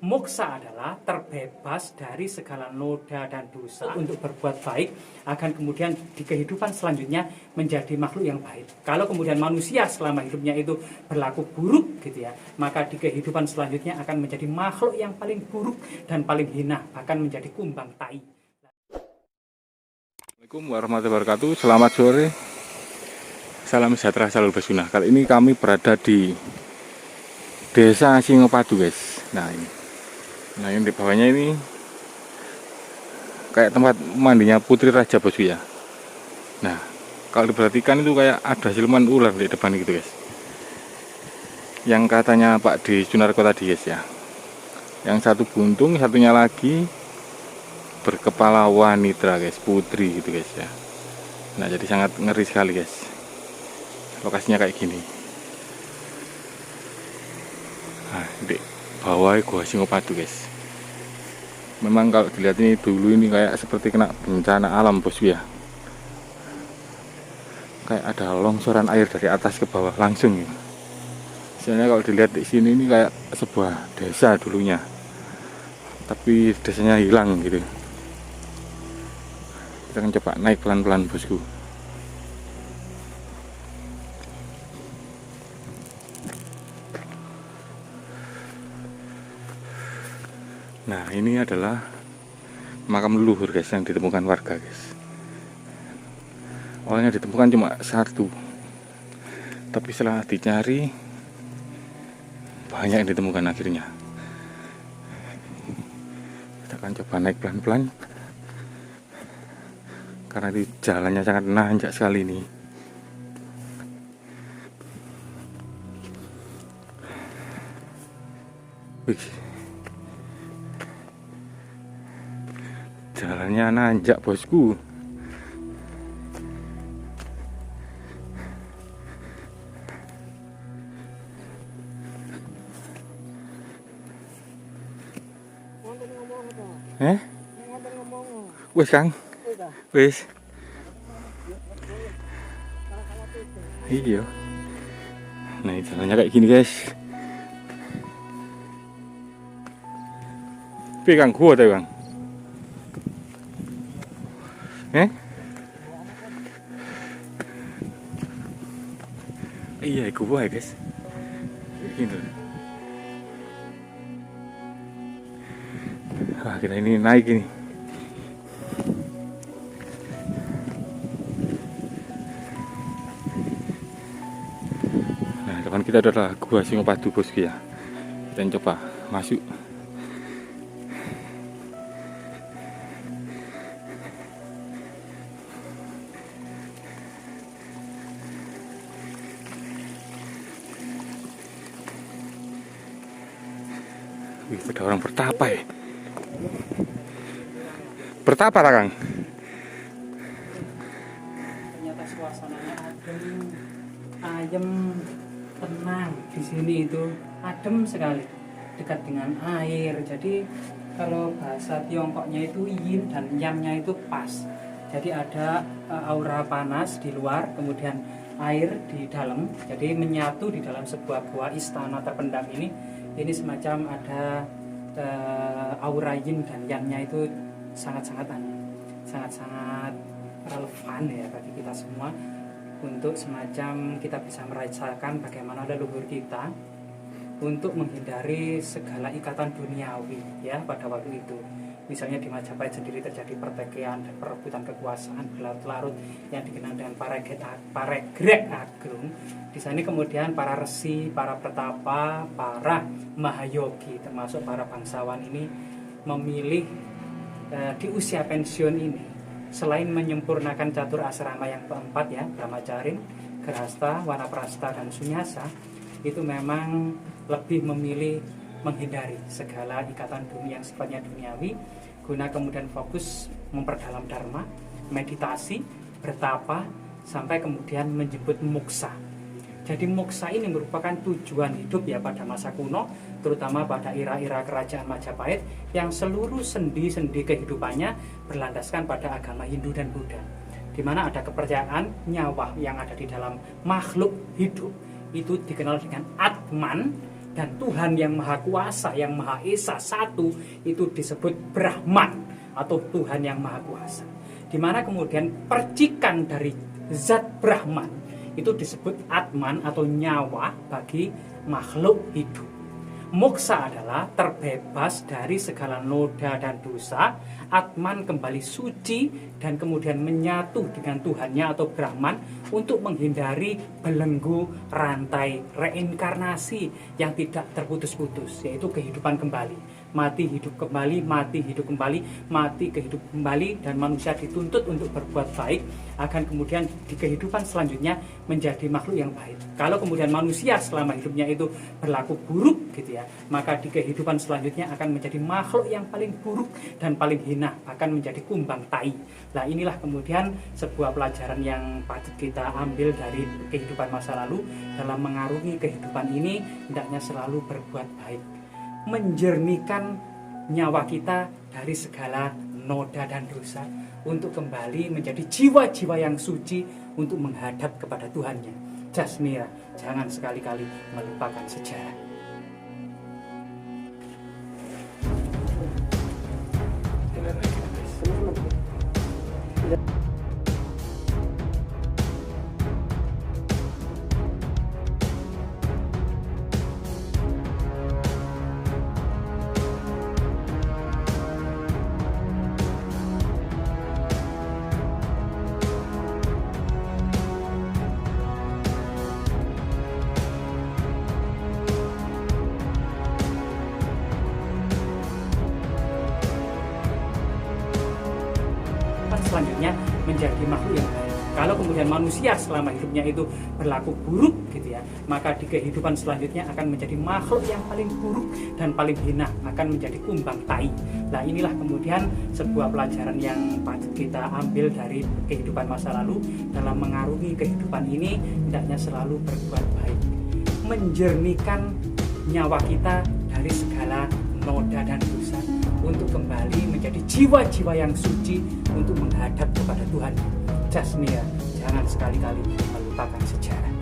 Moksa adalah terbebas dari segala noda dan dosa untuk berbuat baik, akan kemudian di kehidupan selanjutnya menjadi makhluk yang baik. Kalau kemudian manusia selama hidupnya itu berlaku buruk gitu ya, maka di kehidupan selanjutnya akan menjadi makhluk yang paling buruk dan paling hina, bahkan menjadi kumbang tai. Assalamualaikum warahmatullahi wabarakatuh. Selamat sore. Salam sejahtera selalu bersunah. Kali ini kami berada di Desa Singopadu, guys. Nah ini di bawahnya ini kayak tempat mandinya Putri Raja, bosku ya. Nah, kalau diperhatikan itu kayak ada siluman ular di depan gitu, guys. Yang katanya Pak di Sunarko tadi, guys ya. Yang satu buntung, satunya lagi berkepala wanita, guys, putri gitu, guys ya. Nah, jadi sangat ngeri sekali, guys. Lokasinya kayak gini. Nah, di bawah Gua Singopadu, guys. Memang kalau dilihat ini dulu ini kayak seperti kena bencana alam, bosku ya. Kayak ada longsoran air dari atas ke bawah langsung gitu. Misalnya kalau dilihat di sini ini kayak sebuah desa dulunya. Tapi desanya hilang gitu. Kita akan coba naik pelan-pelan, bosku. Nah, ini adalah makam leluhur, guys, yang ditemukan warga, guys. Awalnya ditemukan cuma satu, tapi setelah dicari banyak yang ditemukan akhirnya. Kita akan coba naik pelan-pelan karena di jalannya sangat nanjak sekali ini. Wih, jalannya nanjak, bosku. Wis, Kang. Wis. Iya. Nah, jalannya kayak gini, guys. Pegang gua tuh, Bang. Iya, gua, guys. Gitu. Wah, kita ini naik ini. Nah, depan kita adalah Gua Singopadu, bosku ya. Kita coba masuk. Wih, ada orang bertapa ya. Bertapa lah, Kang. Ternyata suasananya ayem, tenang. Di sini itu adem sekali, dekat dengan air. Jadi kalau bahasa Tiongkoknya itu yin dan yang-nya itu pas. Jadi ada aura panas di luar, kemudian air di dalam. Jadi menyatu di dalam sebuah gua istana terpendam ini. Ini semacam ada aura yin dan yang-nya itu sangat-sangat relevan ya bagi kita semua, untuk semacam kita bisa merasakan bagaimana leluhur kita untuk menghindari segala ikatan duniawi ya pada waktu itu. Misalnya di Majapahit sendiri terjadi pertikaian dan perebutan kekuasaan berlarut-larut yang dikenal dengan Paregrek Agung. Di sana kemudian para resi, para pertapa, para mahayogi termasuk para bangsawan ini memilih di usia pensiun ini, selain menyempurnakan catur asrama yang keempat ya, Brahmacarin, Grahasta, Wanaprastha, dan Sunyasa, itu memang lebih memilih menghindari segala ikatan dunia yang sifatnya duniawi, guna kemudian fokus memperdalam dharma, meditasi, bertapa, sampai kemudian menjemput moksa. Jadi moksa ini merupakan tujuan hidup ya pada masa kuno, terutama pada era-era kerajaan Majapahit yang seluruh sendi-sendi kehidupannya berlandaskan pada agama Hindu dan Buddha, di mana ada kepercayaan nyawa yang ada di dalam makhluk hidup itu dikenal dengan Atman, Dan Tuhan yang Maha Kuasa, yang Maha Esa satu, itu disebut Brahman atau Tuhan yang Maha Kuasa. Di mana kemudian percikan dari zat Brahman itu disebut Atman atau nyawa bagi makhluk hidup. Moksa adalah terbebas dari segala noda dan dosa. Atman kembali suci dan kemudian menyatu dengan Tuhannya atau Brahman untuk menghindari belenggu rantai reinkarnasi yang tidak terputus-putus, yaitu kehidupan kembali. Mati hidup kembali, mati hidup kembali, mati kehidup kembali, dan manusia dituntut untuk berbuat baik akan kemudian di kehidupan selanjutnya menjadi makhluk yang baik. Kalau kemudian manusia selama hidupnya itu berlaku buruk gitu ya, maka di kehidupan selanjutnya akan menjadi makhluk yang paling buruk dan paling hina, bahkan menjadi kumbang tai. Nah, inilah kemudian sebuah pelajaran yang patut kita ambil dari kehidupan masa lalu. Dalam mengarungi kehidupan ini hendaknya selalu berbuat baik, menjernihkan nyawa kita dari segala noda dan dosa untuk kembali menjadi jiwa-jiwa yang suci untuk menghadap kepada Tuhannya. Jasmira, jangan sekali-kali melupakan sejarah. Selanjutnya menjadi makhluk yang baik. Kalau kemudian manusia selama hidupnya itu berlaku buruk gitu ya, maka di kehidupan selanjutnya akan menjadi makhluk yang paling buruk dan paling hina, akan menjadi kumbang tai. Nah, inilah kemudian sebuah pelajaran yang patut kita ambil dari kehidupan masa lalu. Dalam mengarungi kehidupan ini hendaknya selalu berbuat baik, menjernihkan nyawa kita dari segala noda dan dosa untuk kembali menjadi jiwa-jiwa yang suci untuk menghadap kepada Tuhan. Jasmira, jangan sekali-kali melupakan sejarah.